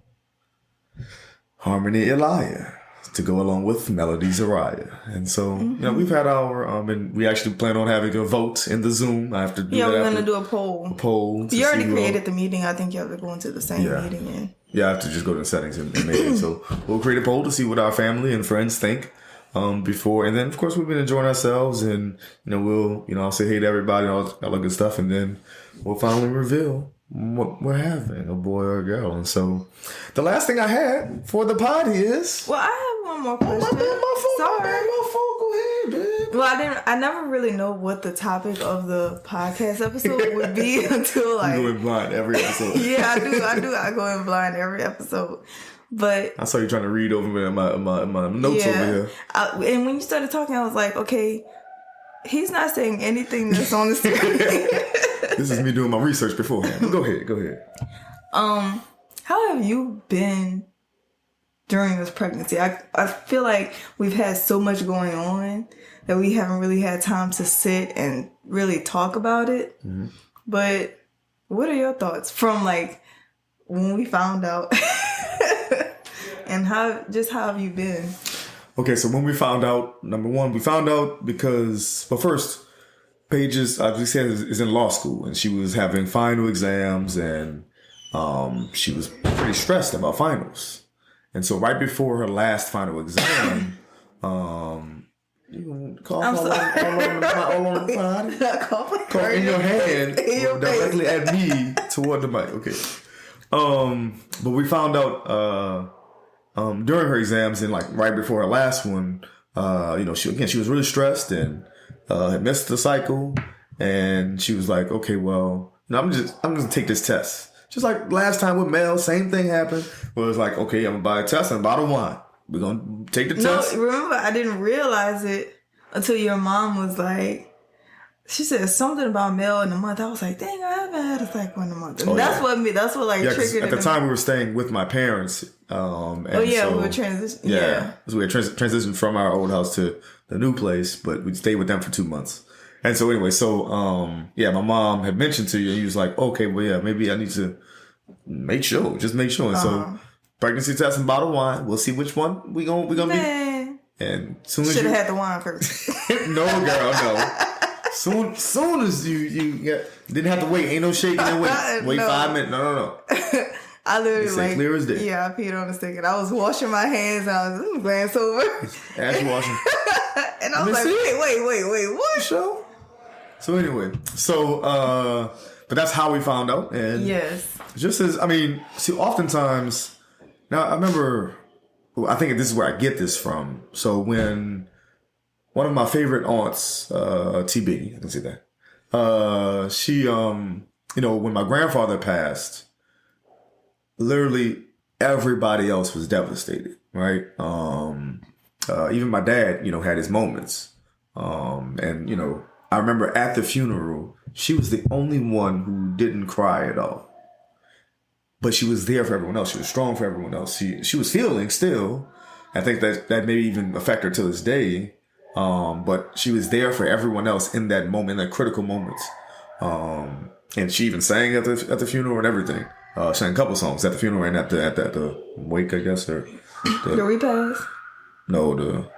Harmony Elia, to go along with Melody Zariah. And so, we've had our, and we actually plan on having a vote in the Zoom. I have to do that. Yeah, we're going to do a poll. You already created the meeting. I think you have to go into the same meeting. Yeah, I have to just go to the settings and make it. So we'll create a poll to see what our family and friends think before. And then, of course, we've been enjoying ourselves. And, I'll say hey to everybody and all that good stuff. And then we'll finally reveal what we're having, a boy or a girl. And so the last thing I had for the pod is... Well, I have one more question. Sorry. Go ahead, babe. Well, I never really know what the topic of the podcast episode would be until like... You go in blind every episode. Yeah, I do. I go in blind every episode. But... I saw you trying to read over my notes over here. And when you started talking, I was like, okay, he's not saying anything that's on the screen. This is me doing my research beforehand. But go ahead. How have you been during this pregnancy? I feel like we've had so much going on that we haven't really had time to sit and really talk about it. Mm-hmm. But what are your thoughts from like when we found out and how have you been? Okay, so when we found out, number one, we found out because, well, first, Paige is in law school, and she was having final exams, and she was pretty stressed about finals. And so right before her last final exam, you cough all on the pod? Cough in your hand directly at me toward the mic. Okay. But we found out during her exams and like right before her last one, she was really stressed and had missed the cycle, and she was like, okay, well, I'm just gonna take this test. Just like last time with Mel, same thing happened. Where it was like, okay, I'm gonna buy a test and a bottle of wine. We're gonna take the test. No, remember, I didn't realize it until your mom was like, she said something about Mel in a month. I was like, dang, I haven't had a cycle in a month. And that's what triggered it. At the time, we were staying with my parents. We were transitioning. Yeah. So we had transitioned from our old house to the new place, but we stayed with them for 2 months. And so anyway, my mom had mentioned to you, and you was like, okay, well, yeah, maybe I need to make sure. And so pregnancy test and bottle of wine. We'll see which one we gonna be. And soon as should have had the wine first. No, girl, no. Soon as you didn't have to wait. Ain't no shaking and wait 5 minutes. No. I literally clear as day. Yeah, I peed on the stick and I was washing my hands and I was glance over. Ass washing. And I was like, wait, what? Sure. So anyway, but that's how we found out. And yes. Just as, oftentimes, now I remember, I think this is where I get this from. So when one of my favorite aunts, TB, I can say that, she, when my grandfather passed, literally everybody else was devastated, right? Even my dad, had his moments. I remember at the funeral, she was the only one who didn't cry at all. But she was there for everyone else. She was strong for everyone else. She was feeling still. I think that maybe even affect her to this day. But she was there for everyone else in that moment, in that critical moment. And she even sang at the funeral and everything. Sang a couple songs at the funeral and at the wake, I guess, or the repast. No,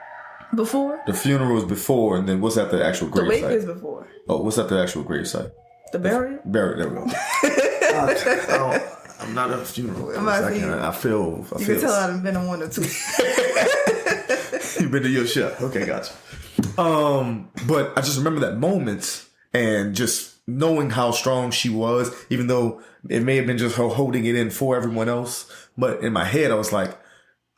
before? The funeral was before, and then what's at the actual grave site? The wake is before. Oh, what's at the actual grave site? The burial? Burial, there we go. I'm not at a funeral. I feel. You can tell I've been on one or two. You've been to your ship. Okay, gotcha. But I just remember that moment and just knowing how strong she was, even though it may have been just her holding it in for everyone else. But in my head, I was like,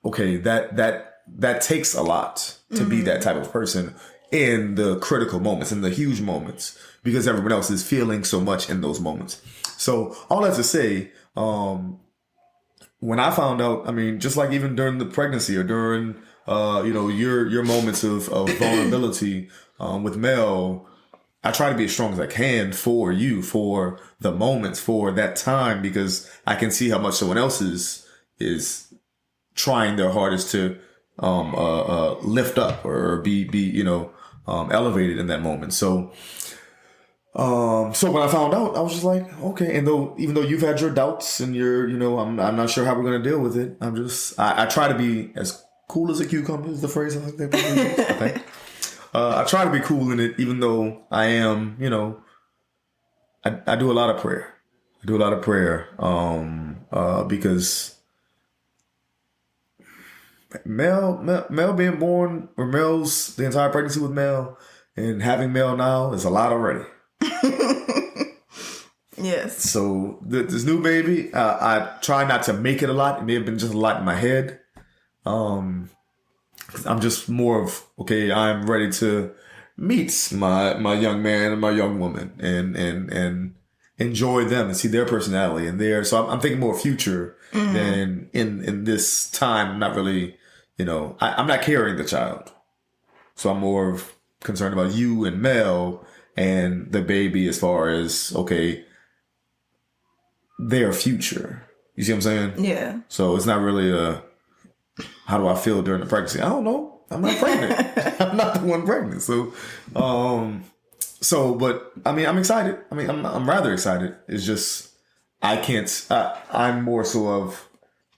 okay, that takes a lot to be that type of person, in the critical moments, in the huge moments, because everyone else is feeling so much in those moments. So all that to say, when I found out, I mean, just like even during the pregnancy or during, your moments of vulnerability with Mel, I try to be as strong as I can for you, for the moments, for that time, because I can see how much someone else is trying their hardest to lift up or be elevated in that moment. So when I found out, I was just like, okay. And even though you've had your doubts and I'm not sure how we're gonna deal with it. I try to be as cool as a cucumber is the phrase I think they use, I think. I try to be cool in it, even though I am, I do a lot of prayer. Because Mel being born, or the entire pregnancy with Mel and having Mel now is a lot already. Yes. So this new baby, I try not to make it a lot. It may have been just a lot in my head. I'm just more of, okay, I'm ready to meet my young man and my young woman and enjoy them and see their personality and so I'm thinking more future than in this time. I'm not really, I'm not carrying the child. So I'm more of concerned about you and Mel and the baby as far as, okay, their future. You see what I'm saying? Yeah. So it's not really how do I feel during the pregnancy? I don't know. I'm not pregnant. I'm not the one pregnant. So, but I mean, I'm excited. I mean, I'm rather excited. It's just, I can't, I'm more so of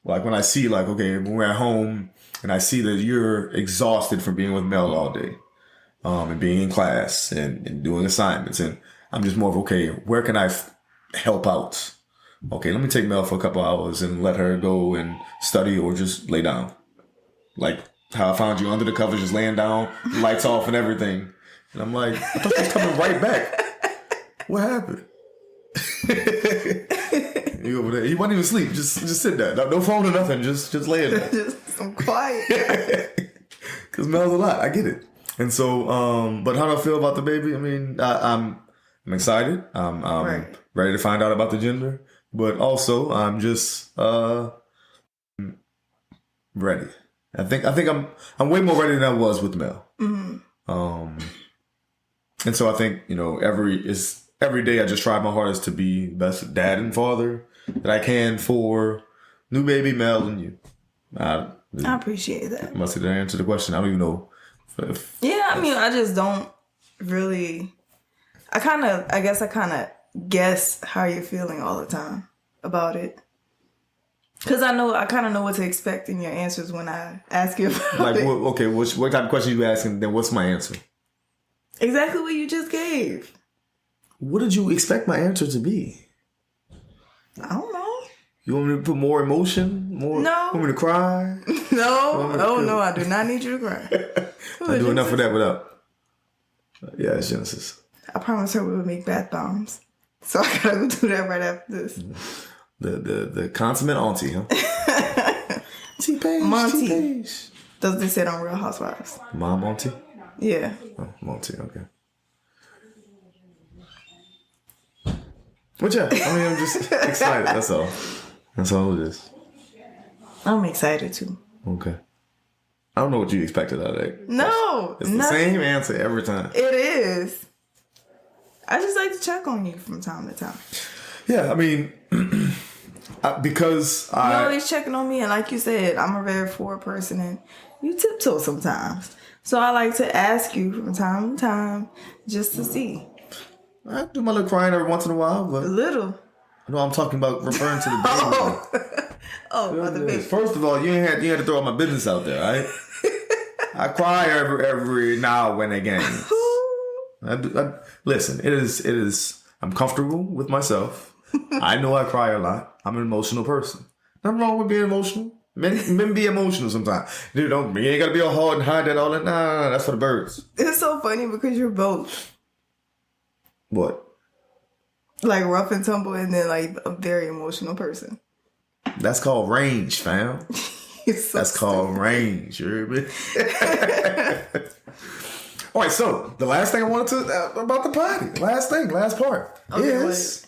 like when I see like, okay, when we're at home and I see that you're exhausted from being with Mel all day, and being in class and doing assignments. And I'm just more of, okay, where can I help out? Okay, let me take Mel for a couple hours and let her go and study or just lay down. Like how I found you under the covers, just laying down, lights off and everything. And I'm like, I thought she was coming right back. What happened? You over there? He wasn't even asleep. Just sit there. No phone or nothing. Just lay there. Just some quiet. Because Mel's a lot. I get it. And so, but how do I feel about the baby? I mean, I'm excited. I'm right. Ready to find out about the gender. But also, I'm just ready. I think I'm way more ready than I was with Mel. Mm-hmm. And so I think every day I just try my hardest to be the best dad and father that I can for new baby Mel and you. I appreciate that. Must have answered the question. I don't even know. I mean, I just don't really. I guess I guess how you're feeling all the time about it. Because I kind of know what to expect in your answers when I ask you about it. Okay, what type of question you asking? Then what's my answer? Exactly what you just gave. What did you expect my answer to be? I don't know. You want me to put more emotion? No. Want me to cry? No, I do not need you to cry. I do enough of that without. Yeah, it's Genesis. I promised her we would make bath bombs. So I gotta go do that right after this. The consummate auntie, huh? T-Paige. Monty. T-Paige. Does they say it on Real Housewives? Mom auntie? Yeah. Oh, Monty, okay. But yeah, I mean, I'm just excited. That's all. That's all it is. I'm excited too. Okay. I don't know what you expected out of that. No. It's the same answer every time. It is. I just like to check on you from time to time. Yeah, I mean, because You're always checking on me, and like you said, I'm a very forward person, and you tiptoe sometimes. So I like to ask you from time to time just to see. I do my little crying every once in a while, but a little. I know I'm talking about referring to the baby. About the baby. First of all, you ain't had to throw all my business out there, right? I cry every now and again. Listen, it is. I'm comfortable with myself. I know I cry a lot. I'm an emotional person. Nothing wrong with being emotional. Men be emotional sometimes. You ain't gotta be all hard and hide that all that. Nah, that's for the birds. It's so funny because you're both. What? Like rough and tumble, and then like a very emotional person. That's called range, fam. That's called range. You hear me? All right, so the last thing I wanted to about the potty, last part is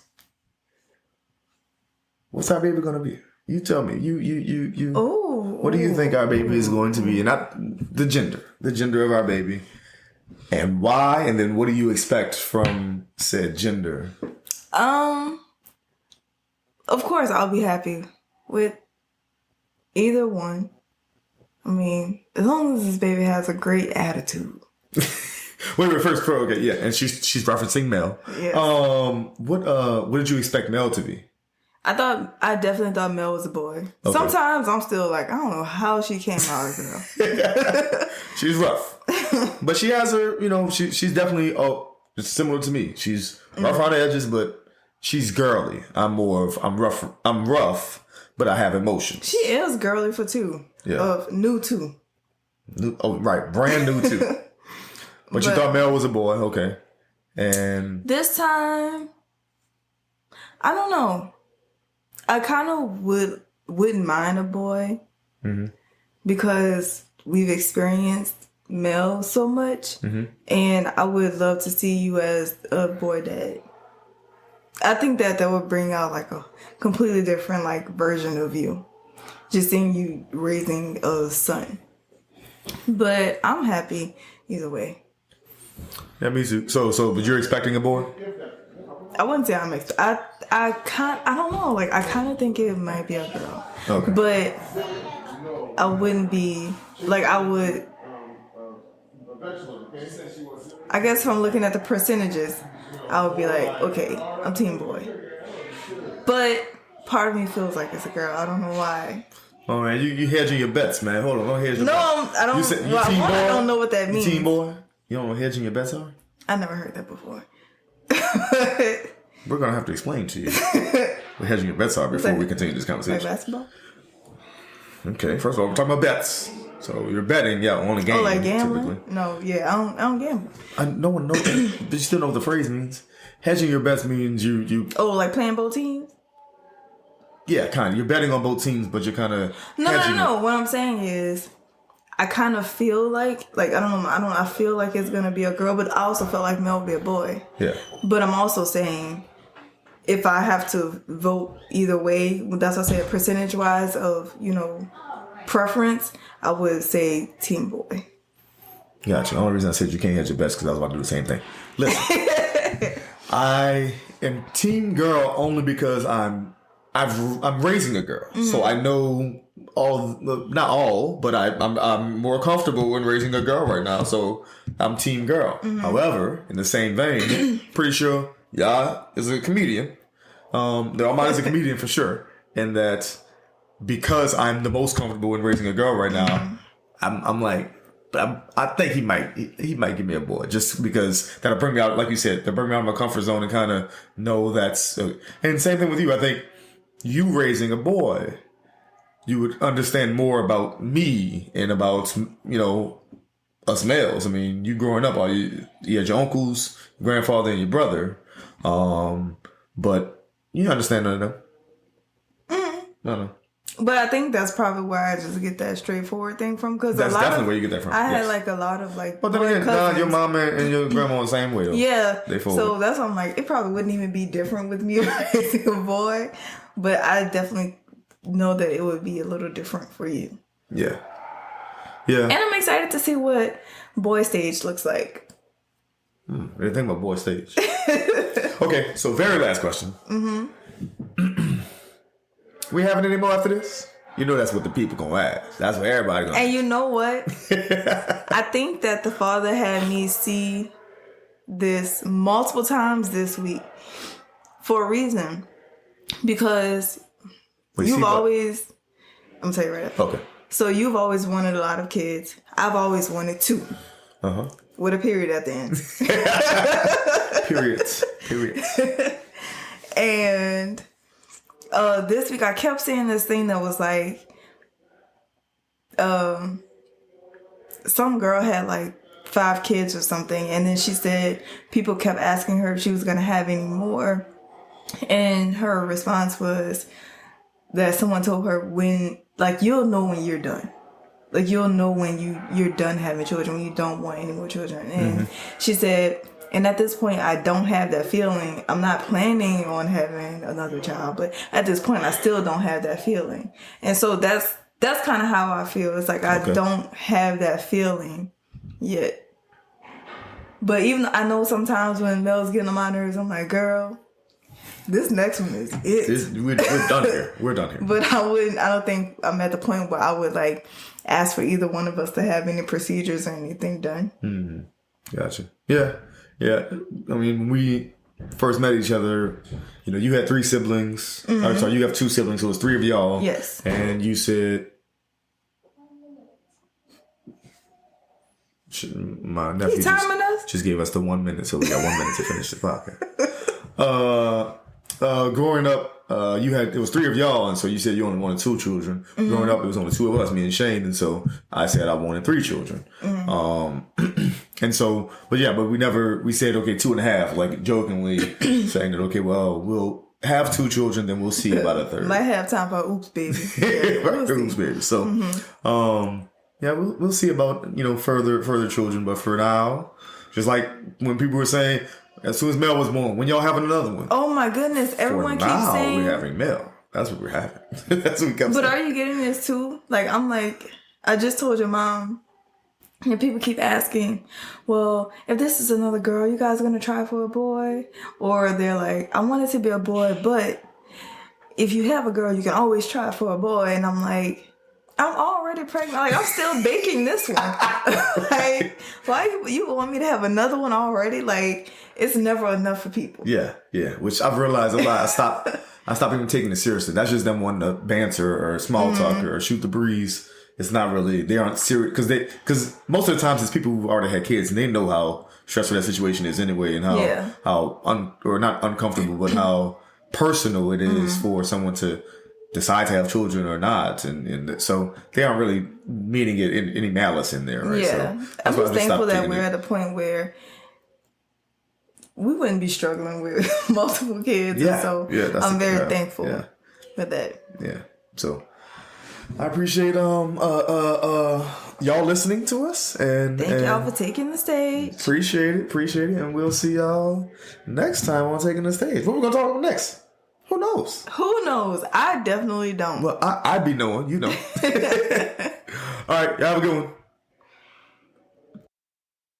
what's our baby gonna be? You tell me. You. Oh. What do you think our baby is going to be? And not the gender of our baby, and why? And then what do you expect from said gender? Of course, I'll be happy with either one. I mean, as long as this baby has a great attitude. Wait, first, okay, yeah, and she's referencing Mel. Yes. What did you expect Mel to be? I definitely thought Mel was a boy. Okay. Sometimes I'm still like, I don't know how she came out as a girl. She's rough. But she has her, she's definitely similar to me. She's rough on the edges, but she's girly. I'm rough, but I have emotion. She is girly for two. Yeah. New two. Right. Brand new two. But you thought Mel was a boy, okay. And this time, I don't know. I kind of wouldn't mind a boy because we've experienced Mel so much, and I would love to see you as a boy dad. I think that would bring out like a completely different like version of you, just seeing you raising a son. But I'm happy either way. Yeah, me too. So, but you're expecting a boy? I wouldn't say I'm I don't know. Like, I kind of think it might be a girl. Okay. But I wouldn't be, like, I would, I guess from looking at the percentages, I would be like, okay, I'm team boy. But part of me feels like it's a girl. I don't know why. Oh, man, you hedging your bets, man. Hold on, don't hedge your bets. No, I don't, I don't know what that means. Team boy? You don't know what hedging your bets are? I never heard that before. We're going to have to explain to you what hedging your bets are before we continue this conversation. Like basketball? Okay, first of all, we're talking about bets. So you're betting, on a game. Oh, like gambling? Typically. No, yeah, I don't gamble. No one knows that. But you still know what the phrase means. Hedging your bets means you... Oh, like playing both teams? Yeah, kind of. You're betting on both teams, but you're kind of... No. What I'm saying is, I kind of feel like I don't know, I feel like it's going to be a girl, but I also feel like Mel will be a boy. Yeah. But I'm also saying, if I have to vote either way, that's what I said, percentage-wise of, preference, I would say team boy. Gotcha. The only reason I said you can't hedge your bets because I was about to do the same thing. Listen, I am team girl only because I'm raising a girl, so I know not all, but I'm more comfortable when raising a girl right now. So I'm team girl. However, in the same vein, pretty sure Ya is a comedian. Mine is a comedian for sure, and that because I'm the most comfortable in raising a girl right now, I'm like. But I think he might give me a boy just because that'll bring me out, like you said, that'll bring me out of my comfort zone and kind of know that's. And same thing with you. I think you raising a boy, you would understand more about me and about us males. I mean, you growing up, you had your uncles, your grandfather, and your brother, but you understand none of them. No. But I think that's probably where I just get that straightforward thing from. Because that's definitely where you get that from. I had like a lot of like. But then again, your mom and your grandma the same way though. Yeah. So that's why I'm like, it probably wouldn't even be different with me raising a boy. But I definitely know that it would be a little different for you. Yeah. Yeah. And I'm excited to see what boy Staige looks like. What do you think about boy Staige? Okay, so very last question. We having any more after this? You know that's what the people gonna ask. That's what everybody gonna ask. And you know what? I think that the father had me see this multiple times this week for a reason. Because you've always... I'm gonna tell you right now. Okay. So you've always wanted a lot of kids. I've always wanted 2. With a period at the end. Periods. And... this week I kept seeing this thing that was like, some girl had like 5 kids or something, and then she said people kept asking her if she was going to have any more, and her response was that someone told her you'll know when you're done. like you'll know when you're done having children, when you don't want any more children. And she said, and at this point, I don't have that feeling. I'm not planning on having another child, but at this point, I still don't have that feeling. And so that's kind of how I feel. It's like I don't have that feeling yet. But even I know sometimes when Mel's getting on my nerves, I'm like, girl, this next one is it. We're done here. We're done here. But I don't think I'm at the point where I would like ask for either one of us to have any procedures or anything done. Mm-hmm. Gotcha. Yeah. Yeah. I mean, when we first met each other, you had 3 siblings. Mm-hmm. Sorry, you have 2 siblings, so it was 3 of y'all. Yes. And you said, my nephew just gave us the 1 minute, so we got 1 minute to finish the podcast. Growing up, it was 3 of y'all, and so you said you only wanted 2 children. Mm-hmm. Growing up, it was only 2 of us, me and Shane, and so I said I wanted 3 children. Mm-hmm. And so, but we said, okay, 2.5, like jokingly saying that, okay, well, we'll have 2 children, then we'll see about a third. Might have time for oops, baby. Right, oops, baby. So, we'll see about, further children, but for now, just like when people were saying, as soon as Mel was born, when y'all having another one? Oh my goodness! Everyone keeps saying we're having Mel. That's what we're having. That's what we kept saying. But are you getting this too? Like I just told your mom, and people keep asking, well, if this is another girl, you guys gonna try for a boy? Or they're like, I want it to be a boy, but if you have a girl, you can always try for a boy. And I'm like, I'm already pregnant. Like, I'm still baking this one. Like, why you want me to have another one already? Like, it's never enough for people. Yeah. Which I've realized a lot. I stopped even taking it seriously. That's just them wanting to banter or small talk or shoot the breeze. It's not really, they aren't serious. Because most of the times it's people who've already had kids and they know how stressful that situation is anyway, and how not uncomfortable, but how personal it is for someone to decide to have children or not, and so they aren't really meaning it in any malice in there, right? Yeah, so I'm just thankful that we're at a point where we wouldn't be struggling with multiple kids. Yeah, and so I'm very thankful for that. Yeah, so I appreciate y'all listening to us, and thank y'all for taking the stage. Appreciate it, and we'll see y'all next time on Taking the Stage. What we gonna talk about next? Who knows? I definitely don't. Well, I be knowing, All right, y'all have a good one.